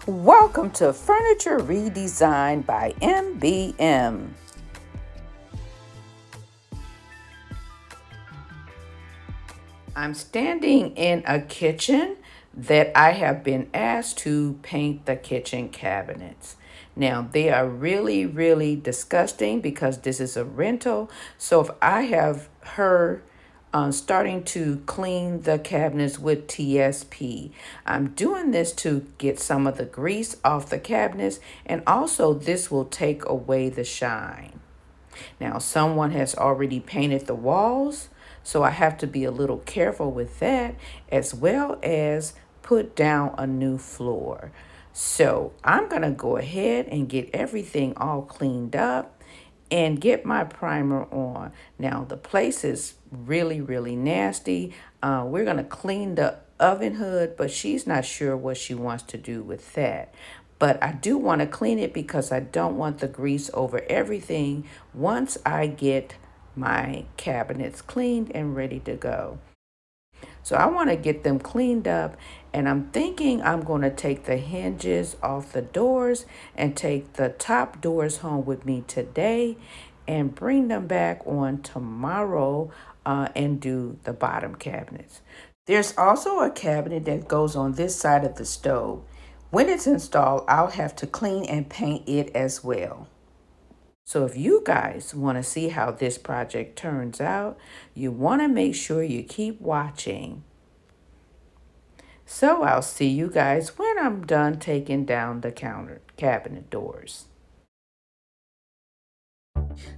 Welcome to Furniture Redesign by MBM. I'm standing in a kitchen that I have been asked to paint the kitchen cabinets. Now, they are really, really disgusting because this is a rental. So if I have her starting to clean the cabinets with TSP. I'm doing this to get some of the grease off the cabinets, and also this will take away the shine. Now, someone has already painted the walls, so I have to be a little careful with that, as well as put down a new floor. So I'm going to go ahead and get everything all cleaned up and get my primer on. Now, the place is really, really nasty. We're going to clean the oven hood, but she's not sure what she wants to do with that. But I do want to clean it because I don't want the grease over everything once I get my cabinets cleaned and ready to go. So I want to get them cleaned up, and I'm thinking I'm going to take the hinges off the doors and take the top doors home with me today and bring them back on tomorrow and do the bottom cabinets. There's also a cabinet that goes on this side of the stove. When it's installed, I'll have to clean and paint it as well. So if you guys want to see how this project turns out, you want to make sure you keep watching. So I'll see you guys when I'm done taking down the cabinet doors.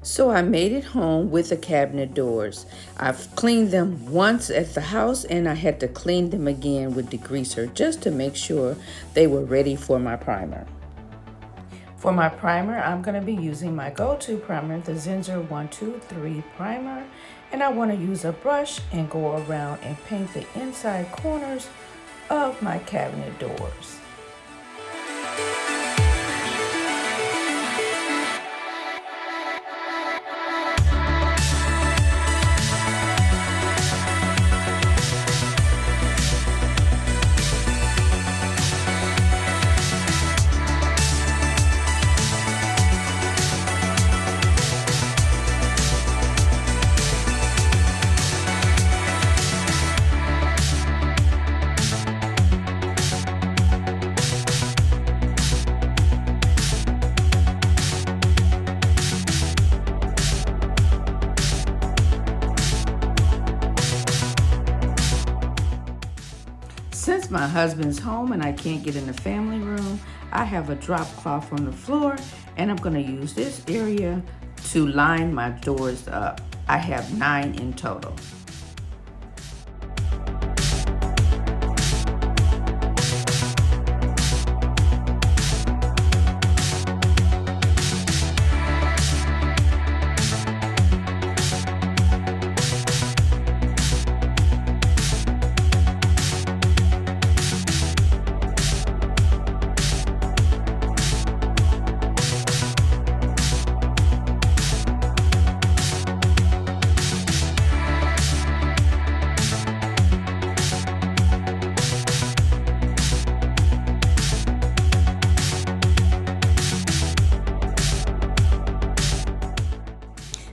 So I made it home with the cabinet doors. I've cleaned them once at the house, and I had to clean them again with degreaser just to make sure they were ready for my primer. For my primer, I'm going to be using my go-to primer, the Zinsser 123 primer, and I want to use a brush and go around and paint the inside corners of my cabinet doors. Since my husband's home and I can't get in the family room, I have a drop cloth on the floor, and I'm going to use this area to line my doors up. I have 9 in total.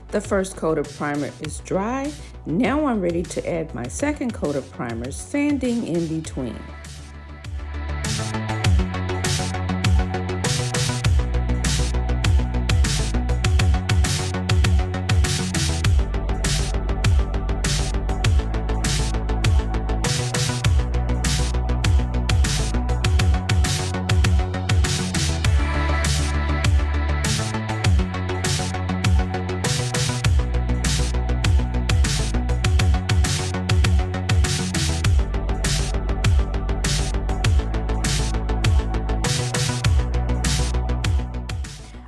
The first coat of primer is dry. Now I'm ready to add my second coat of primer, sanding in between.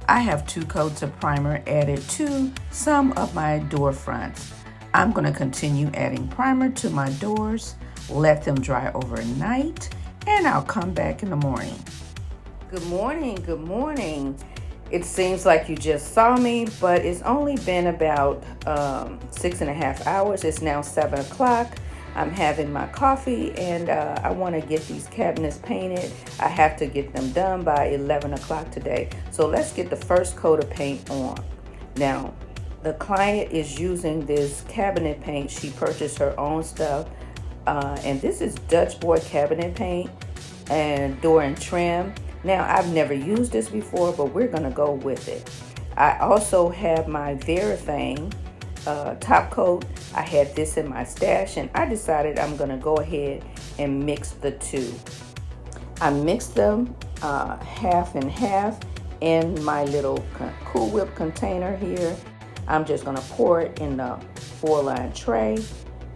I have 2 coats of primer added to some of my door fronts. I'm going to continue adding primer to my doors, let them dry overnight, and I'll come back in the morning. Good morning, good morning. It seems like you just saw me, but it's only been about 6.5 hours. It's now 7 o'clock. I'm having my coffee, and I want to get these cabinets painted. I have to get them done by 11 o'clock today. So let's get the first coat of paint on. Now, the client is using this cabinet paint. She purchased her own stuff. And this is Dutch board cabinet paint and door and trim. Now, I've never used this before, but we're gonna go with it. I also have my Verifang top coat. I had this in my stash, and I decided I'm gonna go ahead and mix the two. I mixed them half and half in my little Cool Whip container here. I'm just gonna pour it in the 4-line tray,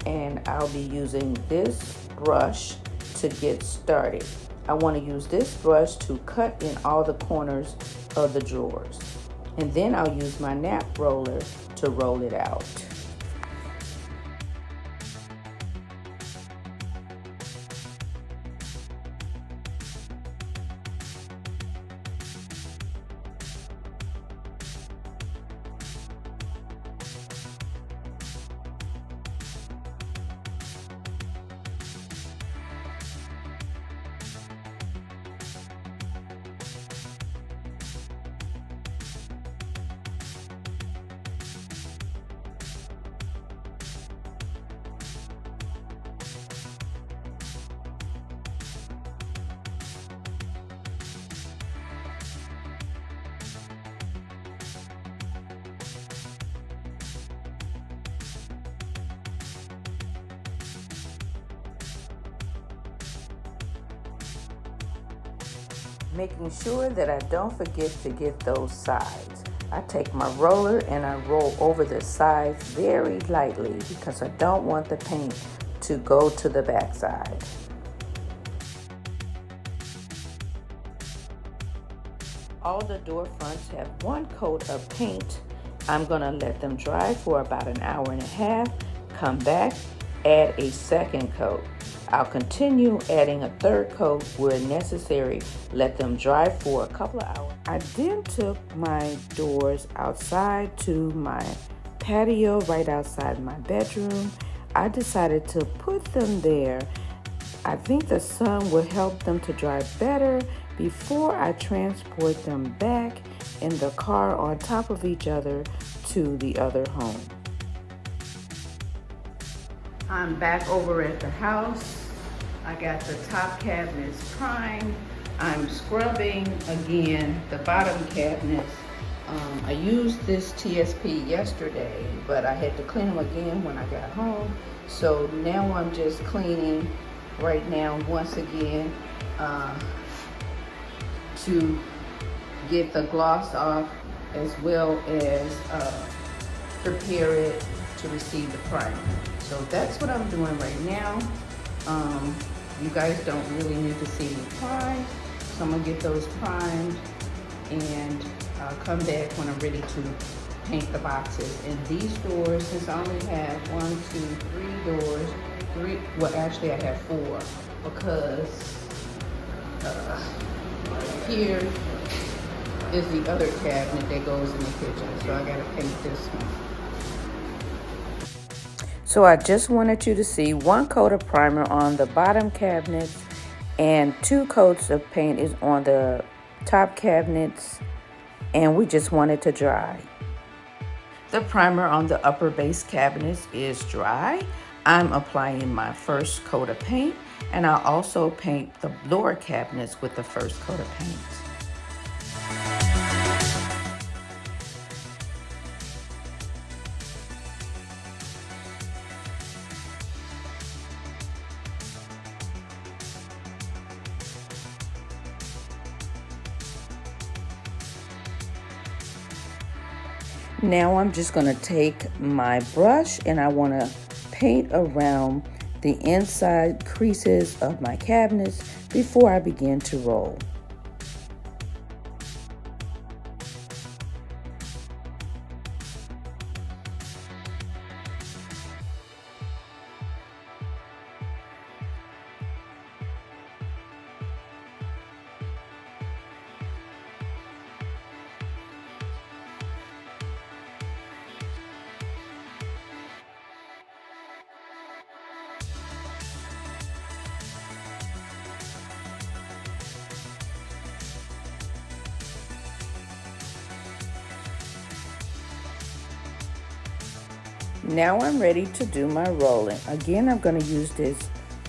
and I'll be using this brush to get started. I want to use this brush to cut in all the corners of the drawers. And then I'll use my nap roller to roll it out. Making sure that I don't forget to get those sides. I take my roller and I roll over the sides very lightly because I don't want the paint to go to the back side. All the door fronts have one coat of paint. I'm gonna let them dry for about an hour and a half, come back, add a second coat. I'll continue adding a third coat where necessary, let them dry for a couple of hours. I then took my doors outside to my patio right outside my bedroom. I decided to put them there. I think the sun will help them to dry better before I transport them back in the car on top of each other to the other home. I'm back over at the house. I got the top cabinets primed. I'm scrubbing again the bottom cabinets. I used this TSP yesterday, but I had to clean them again when I got home. So now I'm just cleaning right now once again to get the gloss off, as well as prepare it to receive the primer. So that's what I'm doing right now. You guys don't really need to see me prime, so I'm gonna get those primed, and I'll come back when I'm ready to paint the boxes. And these doors, since I only have 3 doors, well actually I have 4, because here is the other cabinet that goes in the kitchen, so I gotta paint this one. So I just wanted you to see 1 coat of primer on the bottom cabinets and 2 coats of paint is on the top cabinets, and we just want it to dry. The primer on the upper base cabinets is dry. I'm applying my first coat of paint, and I'll also paint the lower cabinets with the first coat of paint. Now I'm just going to take my brush and I want to paint around the inside creases of my cabinets before I begin to roll. Now I'm ready to do my rolling. Again, I'm going to use this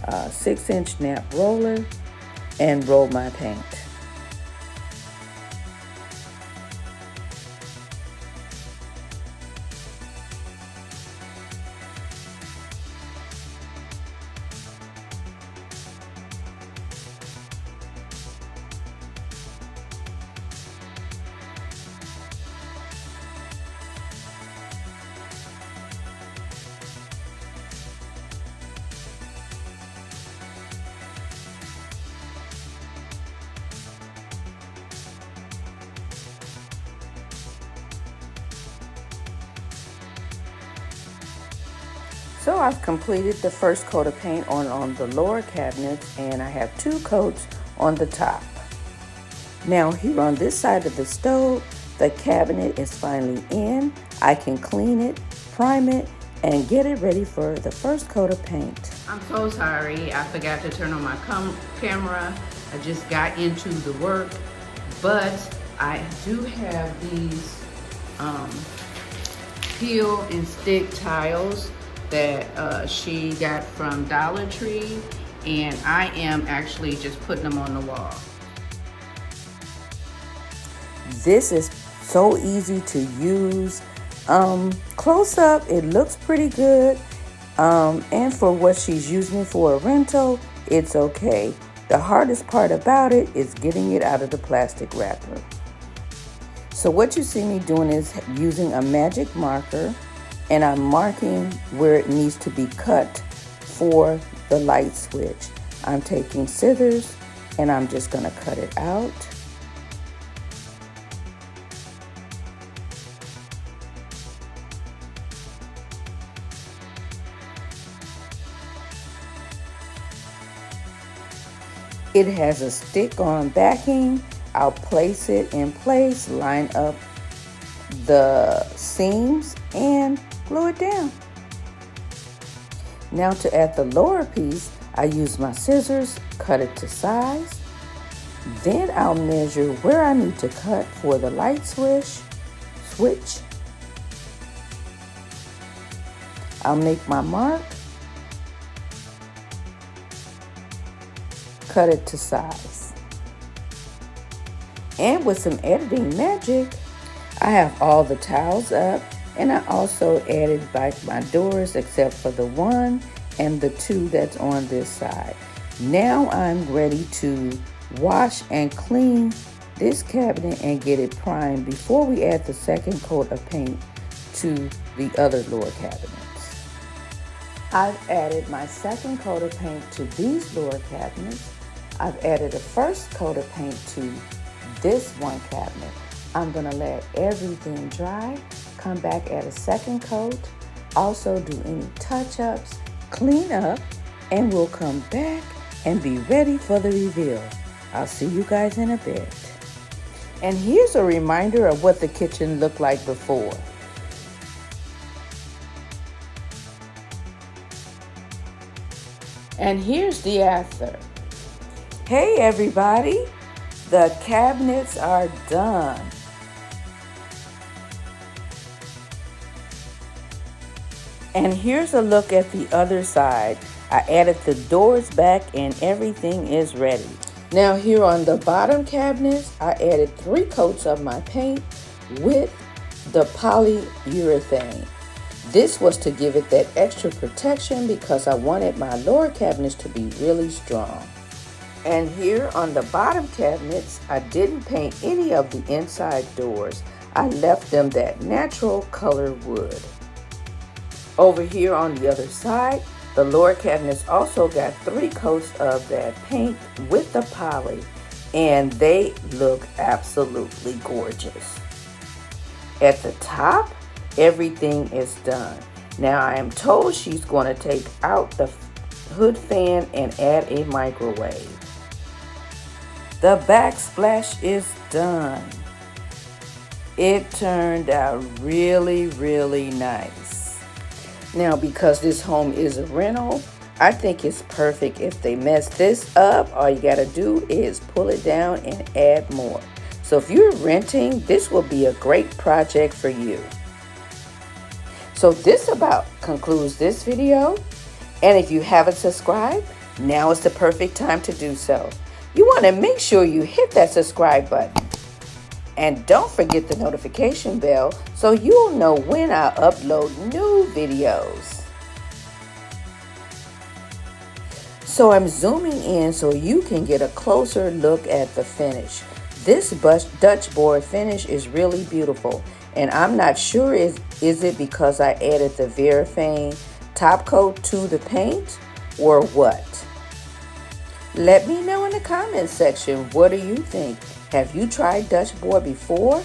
6-inch nap roller and roll my paint. So I've completed the first coat of paint on the lower cabinets, and I have 2 coats on the top. Now here on this side of the stove, the cabinet is finally in. I can clean it, prime it, and get it ready for the first coat of paint. I'm so sorry, I forgot to turn on my camera. I just got into the work, but I do have these peel and stick tiles that she got from Dollar Tree, and I am actually just putting them on the wall. This is so easy to use. Close up, it looks pretty good, and for what she's using it for a rental, it's okay. The hardest part about it is getting it out of the plastic wrapper. So what you see me doing is using a magic marker, and I'm marking where it needs to be cut for the light switch. I'm taking scissors and I'm just gonna cut it out. It has a stick-on backing. I'll place it in place, line up the seams, and glue it down. Now to add the lower piece, I use my scissors, cut it to size. Then I'll measure where I need to cut for the light switch. I'll make my mark, cut it to size. And with some editing magic, I have all the tiles up, and I also added back my doors except for the 1 and the 2 that's on this side. Now I'm ready to wash and clean this cabinet and get it primed before we add the second coat of paint to the other lower cabinets. I've added my second coat of paint to these lower cabinets. I've added a first coat of paint to this one cabinet. I'm gonna let everything dry, come back, add a second coat, also do any touch-ups, clean up, and we'll come back and be ready for the reveal. I'll see you guys in a bit. And here's a reminder of what the kitchen looked like before. And here's the after. Hey everybody, the cabinets are done. And here's a look at the other side. I added the doors back and everything is ready. Now here on the bottom cabinets, I added 3 coats of my paint with the polyurethane. This was to give it that extra protection because I wanted my lower cabinets to be really strong. And here on the bottom cabinets, I didn't paint any of the inside doors. I left them that natural color wood. Over here on the other side, the lower cabinets also got 3 coats of that paint with the poly, and they look absolutely gorgeous. At the top, everything is done. Now I am told she's going to take out the hood fan and add a microwave. The backsplash is done. It turned out really, really nice. Now, because this home is a rental, I think it's perfect. If they mess this up, all you gotta do is pull it down and add more. So if you're renting, this will be a great project for you. So this about concludes this video. And if you haven't subscribed, now is the perfect time to do so. You want to make sure you hit that subscribe button. And don't forget the notification bell so you'll know when I upload new videos. So I'm zooming in so you can get a closer look at the finish. This Dutch board finish is really beautiful, and I'm not sure is it because I added the Verifane top coat to the paint or what. Let me know in the comments section, what do you think? Have you tried Dutch board before?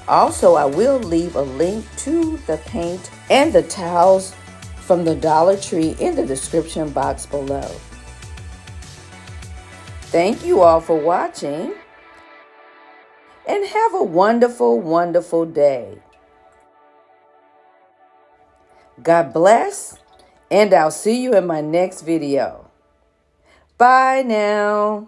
Also, I will leave a link to the paint and the towels from the Dollar Tree in the description box below. Thank you all for watching, and have a wonderful, wonderful day. God bless, and I'll see you in my next video. Bye now.